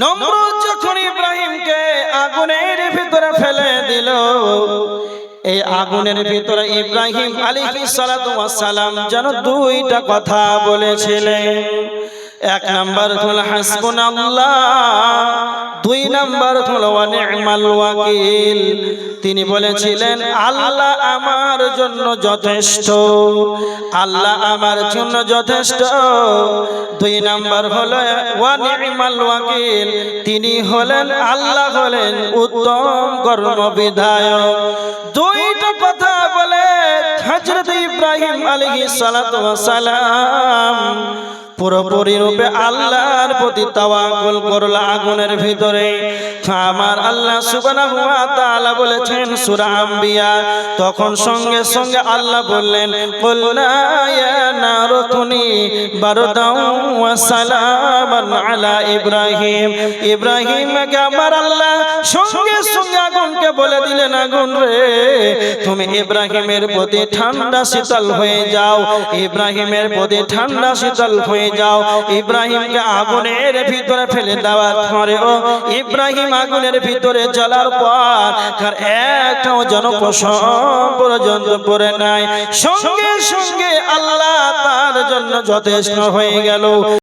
নমরুদ যখন ইব্রাহিমকে আগুনের ভিতরে ফেলে দিল, এই আগুনের ভিতরে ইব্রাহিম আলাইহিস সালাতু ওয়াস সালাম যেন দুইটা কথা বলেছিলেন। এক নাম্বার হলো হাসবুনাল্লাহ, দুই নাম্বার হলো ওয়া নি'মাল ওয়াকিল। তিনি বলেছিলেন আল্লাহ আমার জন্য যথেষ্ট, আল্লাহ আমার জন্য যথেষ্ট। দুই নাম্বার হলো ওয়া নি'মাল ওয়াকিল, তিনি হলেন আল্লাহ হলেন উত্তম কর্মবিধায়ক। দুইটা কথা বলে হযরত ইব্রাহিম আলাইহিস সালাতু ওয়াস সালাম পুরোপুরি রূপে আল্লাহর প্রতি তাওয়াক্কুল করল আগুনের ভিতরে। আমার আল্লাহ সুবহানাহু ওয়া তাআলা বলেছেন সূরা আম্বিয়া, তখন সঙ্গে সঙ্গে আল্লাহ বললেন কুলনা ইয়া নারু কুনি বারদাও ওয়া সালামান আলা ইব্রাহিম। ইব্রাহিমকে আমার আল্লাহ সঙ্গে সঙ্গে আগুনকে বলে দিলেন আগুন রে তুমি ইব্রাহিমের প্রতি ঠান্ডা শীতল হয়ে যাও, ইব্রাহিমের প্রতি ঠান্ডা শীতল হয়ে যাও। ইব্রাহিমকে আগুনের ভিতরে ফেলে দেওয়ার পরে ও ইব্রাহিম আগুনের ভিতরে জ্বলার পর তার একটাও জনপশম পর্যন্ত পড়ে নাই, সঙ্গে সঙ্গে আল্লাহ তার জন্য যথেষ্ট হয়ে গেল।